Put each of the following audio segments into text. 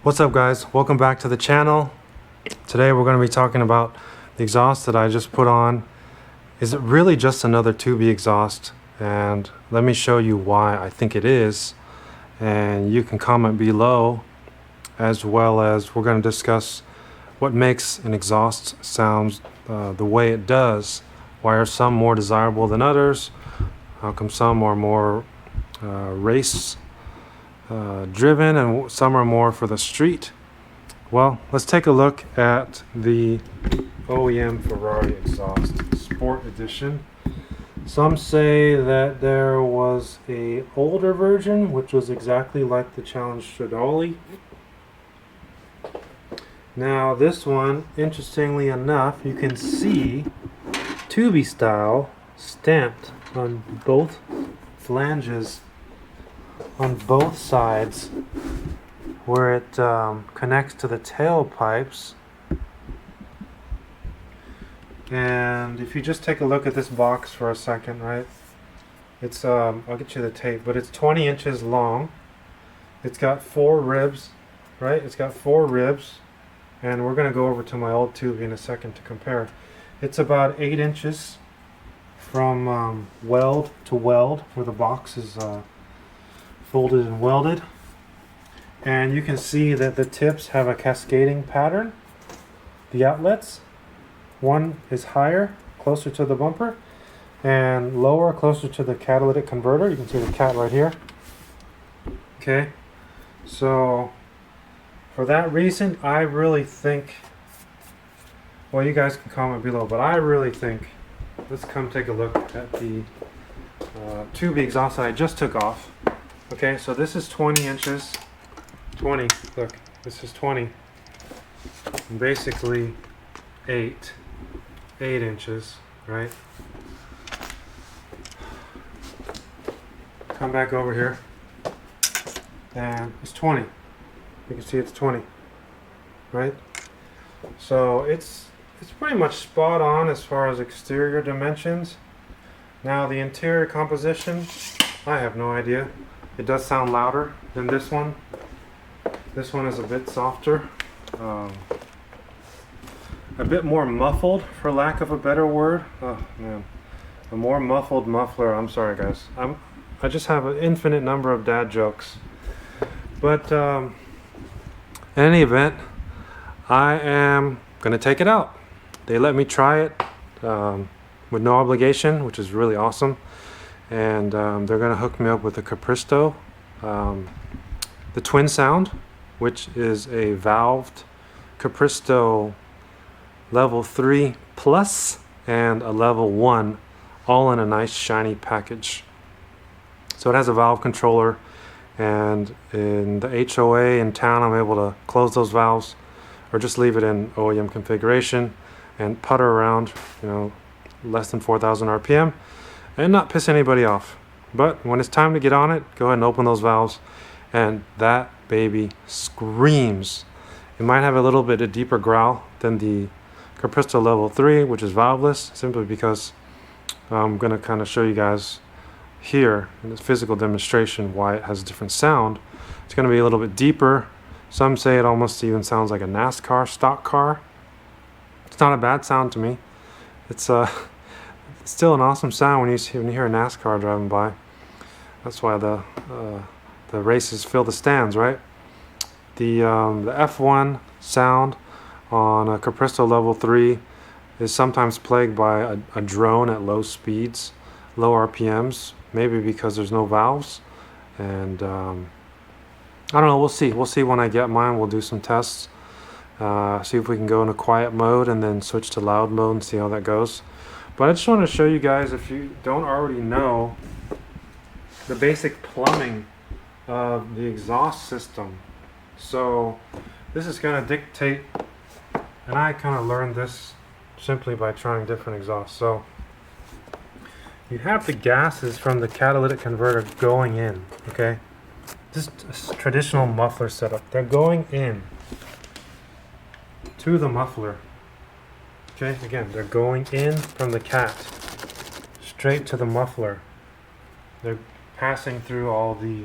What's up guys, welcome back to the channel. Today we're going to be talking about the exhaust that I just put on. Is it really just another Tubi exhaust? And let me show you why I think it is, and you can comment below, as well as we're going to discuss what makes an exhaust sound the way it does. Why are some more desirable than others? How come some are more race driven and some are more for the street? Well, let's take a look at the OEM Ferrari Exhaust Sport Edition. Some say that there was a older version which was exactly like the Challenge Stradale. Now this one, interestingly enough, you can see Tubi style stamped on both flanges, on both sides where it connects to the tailpipes. And if you just take a look at this box for a second, right, it's I'll get you the tape, but it's 20 inches long. It's got 4 ribs, right? It's got 4 ribs, and we're going to go over to my old Tubi in a second to compare. It's about 8 inches from weld to weld, where the box is folded and welded. And you can see that the tips have a cascading pattern. The outlets, one is higher, closer to the bumper, and lower, closer to the catalytic converter. You can see the cat right here. Okay, so for that reason, I really think, well, you guys can comment below, but I really think, let's come take a look at the Tubi exhaust that I just took off. Okay, so this is 20 inches. 20, look, this is 20. And basically 8 inches, right? Come back over here, and it's 20. You can see it's 20, right? So it's pretty much spot on as far as exterior dimensions. Now the interior composition, I have no idea. It does sound louder than this one. This one is a bit softer, a bit more muffled, for lack of a better word. Oh man, a more muffled muffler. I'm sorry guys, I just have an infinite number of dad jokes. But in any event, I am gonna take it out. They let me try it with no obligation, which is really awesome. And they're gonna hook me up with a Capristo, the twin sound, which is a valved Capristo level 3 plus and a level 1, all in a nice shiny package. So it has a valve controller, and in the HOA in town I'm able to close those valves or just leave it in OEM configuration and putter around, you know, less than 4,000 RPM and not piss anybody off. But when it's time to get on it, go ahead and open those valves, and that baby screams. It might have a little bit of deeper growl than the Capristo level 3, which is valveless, simply because I'm going to kind of show you guys here in this physical demonstration why it has a different sound. It's going to be a little bit deeper. Some say it almost even sounds like a NASCAR stock car. It's not a bad sound to me. It's still an awesome sound when you hear a NASCAR driving by. That's why the races fill the stands, right? The F1 sound on a Capristo level 3 is sometimes plagued by a drone at low speeds, low RPMs, maybe because there's no valves. And I don't know, we'll see when I get mine. We'll do some tests, see if we can go in a quiet mode and then switch to loud mode and see how that goes. But I just want to show you guys, if you don't already know, the basic plumbing of the exhaust system. So this is going to dictate, and I kind of learned this simply by trying different exhausts. So you have the gases from the catalytic converter going in, okay? Just a traditional muffler setup. They're going in to the muffler. Okay, again, they're going in from the cat straight to the muffler. They're passing through all the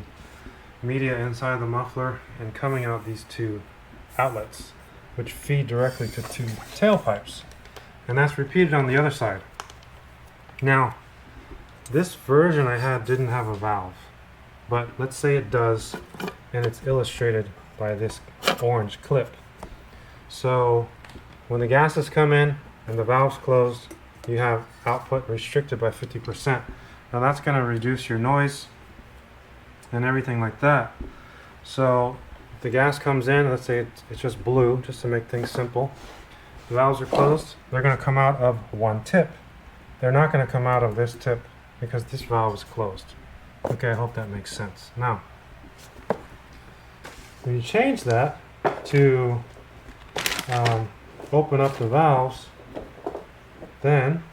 media inside the muffler and coming out these two outlets, which feed directly to two tailpipes. And that's repeated on the other side. Now, this version I had didn't have a valve, but let's say it does, and it's illustrated by this orange clip. So when the gases come in and the valve's closed, you have output restricted by 50%. Now that's going to reduce your noise and everything like that. So if the gas comes in, let's say it's just blue, just to make things simple. The valves are closed, they're going to come out of one tip. They're not going to come out of this tip because this valve is closed. Okay, I hope that makes sense. Now, when you change that to open up the valves, then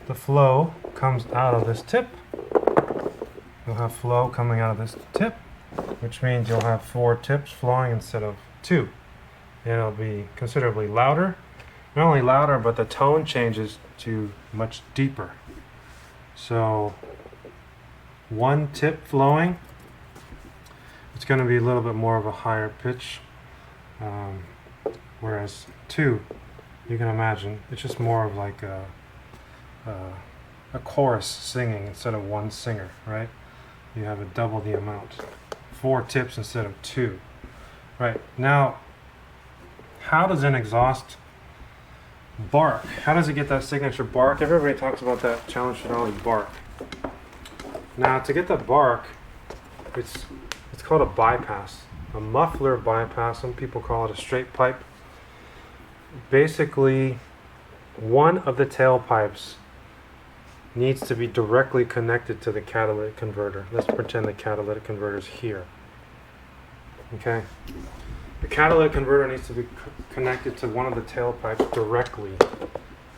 the flow comes out of this tip. You'll have flow coming out of this tip, which means you'll have 4 tips flowing instead of 2. And it'll be considerably louder. Not only louder, but the tone changes to much deeper. So 1 tip flowing, it's going to be a little bit more of a higher pitch, whereas 2, you can imagine, it's just more of like a chorus singing instead of 1 singer, right? You have a double the amount. 4 tips instead of 2. Right, now, how does an exhaust bark? How does it get that signature bark? Everybody talks about that Challenge Finale bark. Now, to get that bark, it's called a bypass, a muffler bypass. Some people call it a straight pipe. Basically, one of the tailpipes needs to be directly connected to the catalytic converter. Let's pretend the catalytic converter is here. Okay. The catalytic converter needs to be connected to one of the tailpipes directly.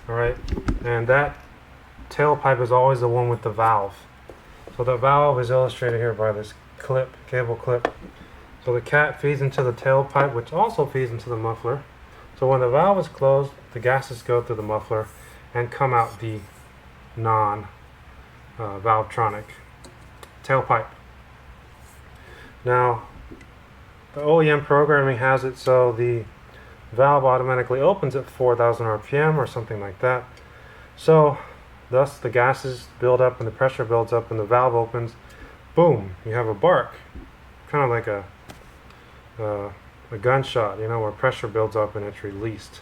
All right. And that tailpipe is always the one with the valve. So the valve is illustrated here by this clip, cable clip. So the cat feeds into the tailpipe, which also feeds into the muffler. So when the valve is closed, the gases go through the muffler and come out the non-valvetronic tailpipe. Now, the OEM programming has it so the valve automatically opens at 4,000 RPM or something like that. So, thus the gases build up and the pressure builds up and the valve opens. Boom, you have a bark. Kind of like a gunshot, you know, where pressure builds up and it's released,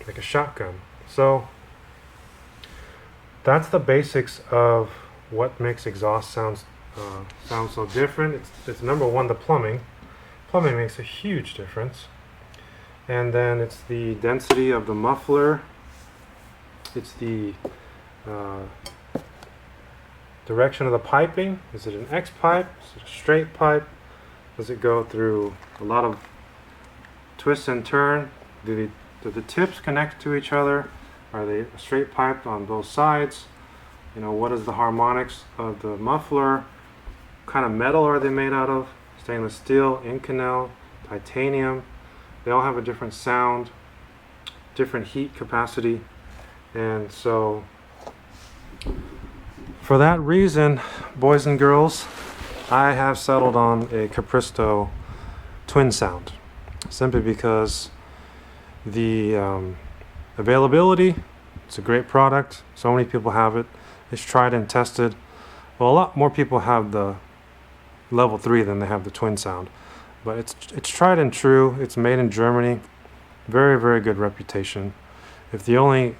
like a shotgun. So, that's the basics of what makes exhaust sound so different. It's number one, the plumbing. Plumbing makes a huge difference. And then it's the density of the muffler. It's the direction of the piping. Is it an X pipe? Is it a straight pipe? Does it go through a lot of twists and turn? Do the tips connect to each other? Are they straight piped on both sides? You know, what is the harmonics of the muffler? What kind of metal are they made out of? Stainless steel, Inconel, titanium. They all have a different sound, different heat capacity. And so, for that reason, boys and girls, I have settled on a Capristo twin sound. Simply because the availability, it's a great product. So many people have it. It's tried and tested. Well, a lot more people have the level 3 than they have the twin sound. But it's tried and true. It's made in Germany. Very, very good reputation. If the only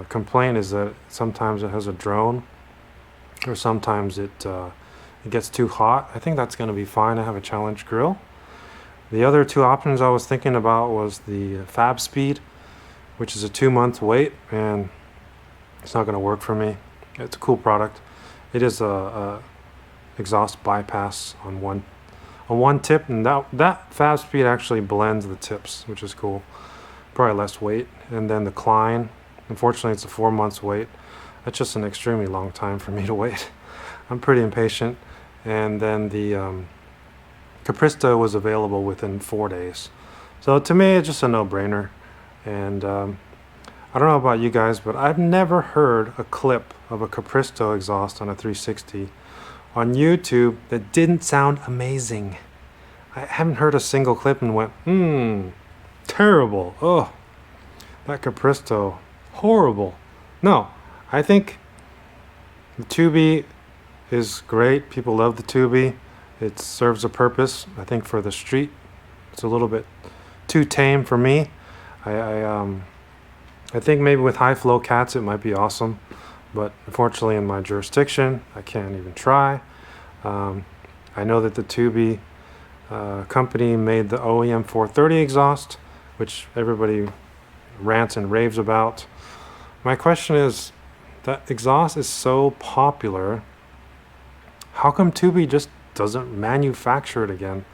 complaint is that sometimes it has a drone, or sometimes it gets too hot, I think that's going to be fine. I have a Challenge grill. The other 2 options I was thinking about was the Fab Speed, which is a 2-month wait, and it's not going to work for me. It's a cool product. It is a exhaust bypass on one tip, and that Fab Speed actually blends the tips, which is cool. Probably less weight. And then the Klein, unfortunately it's a 4 months wait. That's just an extremely long time for me to wait. I'm pretty impatient. And then the Capristo was available within 4 days. So to me, it's just a no-brainer. And I don't know about you guys, but I've never heard a clip of a Capristo exhaust on a 360 on YouTube that didn't sound amazing. I haven't heard a single clip and went, terrible. Oh, that Capristo, horrible. No, I think the Tubi is great. People love the Tubi. It serves a purpose. I think for the street, it's a little bit too tame for me. I think maybe with high flow cats it might be awesome, but unfortunately in my jurisdiction I can't even try. I know that the Tubi company made the OEM 430 exhaust, which everybody rants and raves about. My question is, that exhaust is so popular, how come Tubi just doesn't manufacture it again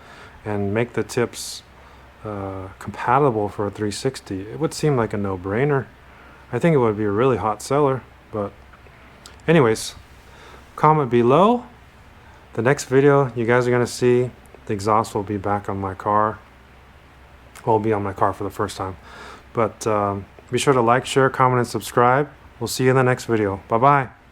and make the tips compatible for a 360? It would seem like a no-brainer. I think it would be a really hot seller. But anyways, comment below. The next video you guys are going to see, the exhaust will be back on my car. Well, it'll be on my car for the first time. But be sure to like, share, comment, and subscribe. We'll see you in the next video. Bye-bye.